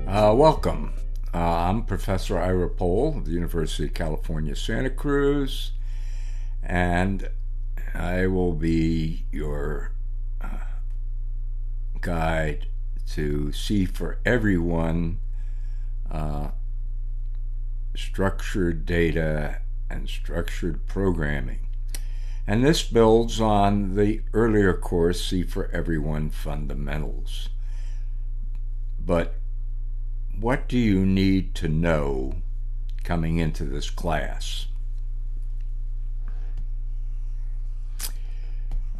Welcome. I'm Professor Ira Pohl of the University of California, Santa Cruz, and I will be your guide to see for everyone structured data and structured programming. And this builds on the earlier course, See for Everyone Fundamentals. But what do you need to know coming into this class?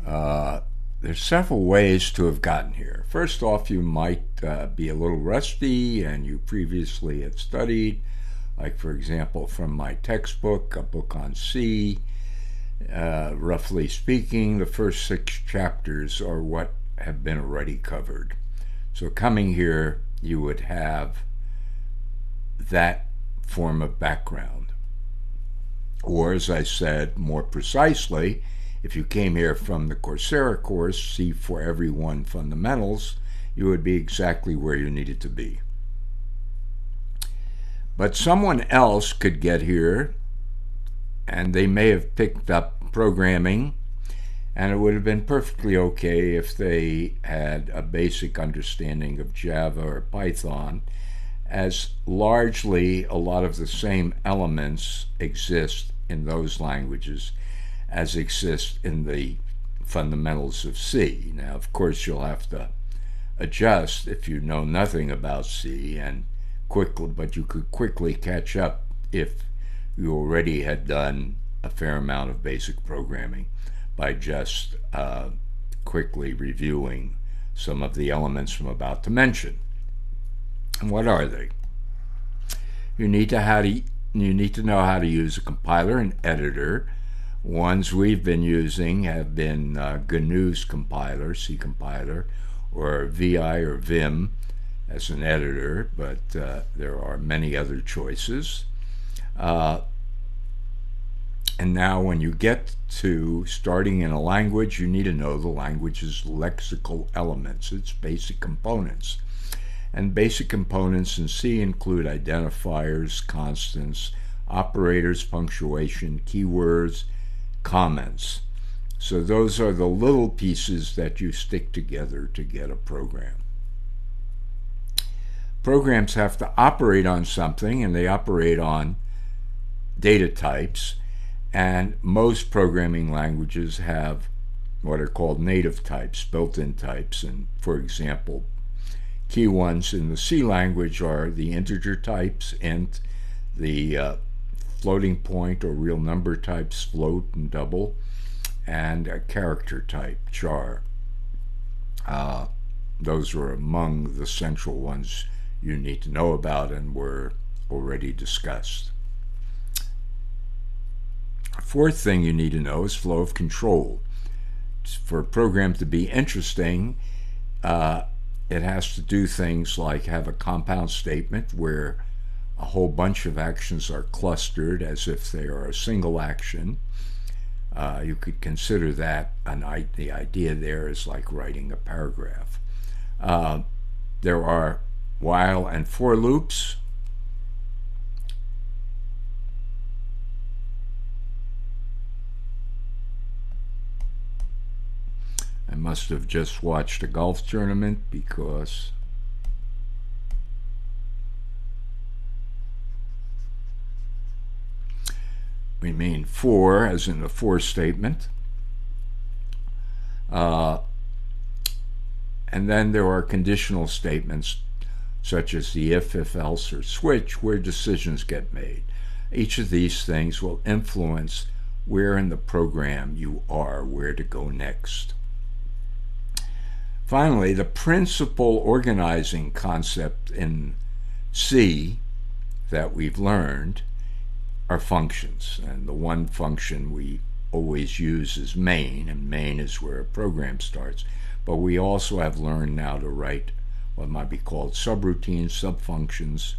There's several ways to have gotten here. First off, you might be a little rusty and you previously had studied, like for example from my textbook, a book on C. Roughly speaking, the first 6 chapters are what have been already covered. So coming here, you would have that form of background. Or, as I said more precisely, if you came here from the Coursera course, See for Everyone Fundamentals, you would be exactly where you needed to be. But someone else could get here and they may have picked up programming, and it would have been perfectly okay if they had a basic understanding of Java or Python, as largely a lot of the same elements exist in those languages as exist in the fundamentals of C. Now, of course, you'll have to adjust if you know nothing about C, but you could quickly catch up if you already had done a fair amount of basic programming by just quickly reviewing some of the elements I'm about to mention. And what are they? You need to know how to use a compiler and editor. Ones we've been using have been GNU's compiler, C compiler, or VI or Vim as an editor, but there are many other choices. And now when you get to starting in a language, you need to know the language's lexical elements, its basic components. And basic components in C include identifiers, constants, operators, punctuation, keywords, comments. So those are the little pieces that you stick together to get a program. Programs have to operate on something, and they operate on data types. And most programming languages have what are called native types, built-in types. And for example, key ones in the C language are the integer types, int, the floating point or real number types, float and double, and a character type, char. Those are among the central ones you need to know about and were already discussed. Fourth thing you need to know is flow of control. For a program to be interesting, it has to do things like have a compound statement where a whole bunch of actions are clustered as if they are a single action. You could consider that the idea there is like writing a paragraph. There are while and for loops. I must have just watched a golf tournament because we mean for, as in the for statement. And then there are conditional statements such as the if else, or switch, where decisions get made. Each of these things will influence where in the program you are, where to go next. Finally, the principal organizing concept in C that we've learned are functions. And the one function we always use is main, and main is where a program starts. But we also have learned now to write what might be called subroutines, subfunctions,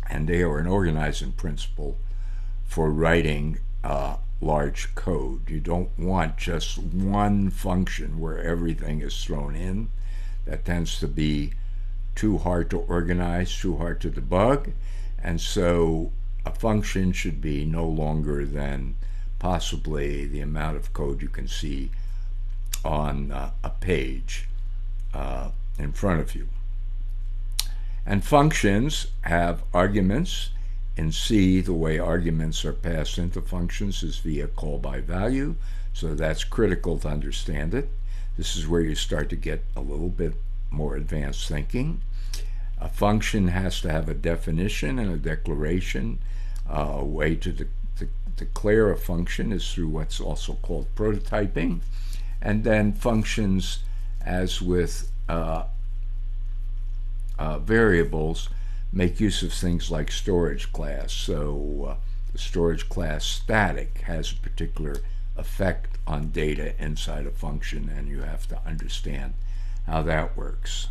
and they are an organizing principle for writing large code. You don't want just one function where everything is thrown in. That tends to be too hard to organize, too hard to debug, and so a function should be no longer than possibly the amount of code you can see on a page in front of you. And functions have arguments. In C, the way arguments are passed into functions is via call by value, so that's critical to understand it. This is where you start to get a little bit more advanced thinking. A function has to have a definition and a declaration. A way to declare a function is through what's also called prototyping. And then functions, as with variables, make use of things like storage class. So the storage class static has a particular effect on data inside a function, and you have to understand how that works.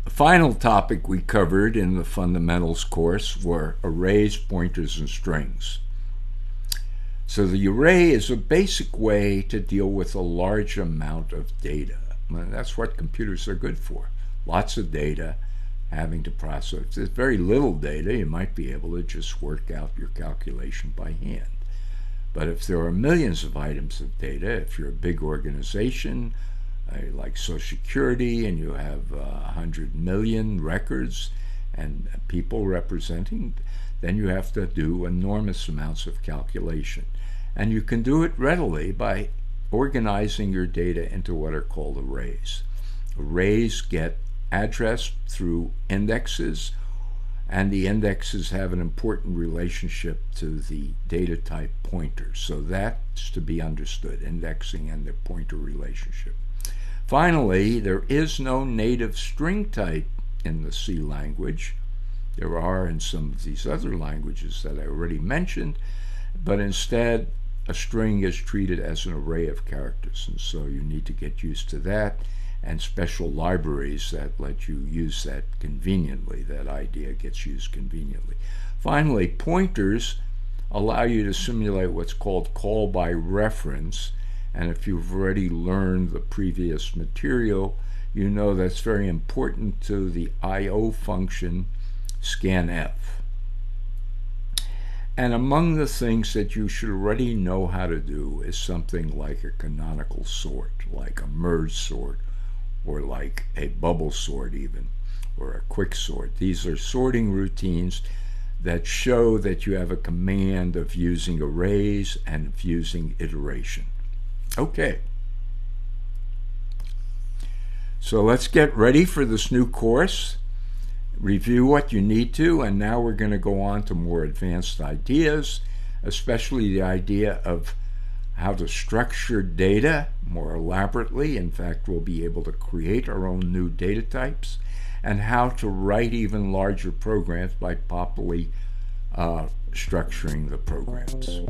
The final topic we covered in the fundamentals course were arrays, pointers, and strings. So the array is a basic way to deal with a large amount of data. And that's what computers are good for. Lots of data having to process. If there's very little data, you might be able to just work out your calculation by hand. But if there are millions of items of data, if you're a big organization, like Social Security, and you have 100 million records and people representing, then you have to do enormous amounts of calculation. And you can do it readily by organizing your data into what are called arrays. Arrays get addressed through indexes, and the indexes have an important relationship to the data type pointer. So that's to be understood, indexing and the pointer relationship. Finally, there is no native string type in the C language. There are in some of these other languages that I already mentioned, but instead a string is treated as an array of characters, and so you need to get used to that, and special libraries that let you use that conveniently. That idea gets used conveniently. Finally, pointers allow you to simulate what's called call by reference, and if you've already learned the previous material, you know that's very important to the I/O function scanf. And among the things that you should already know how to do is something like a canonical sort, like a merge sort, or like a bubble sort even, or a quick sort. These are sorting routines that show that you have a command of using arrays and of using iteration. Okay. So let's get ready for this new course. Review what you need to, and now we're going to go on to more advanced ideas, especially the idea of how to structure data more elaborately. In fact, we'll be able to create our own new data types, and how to write even larger programs by properly structuring the programs.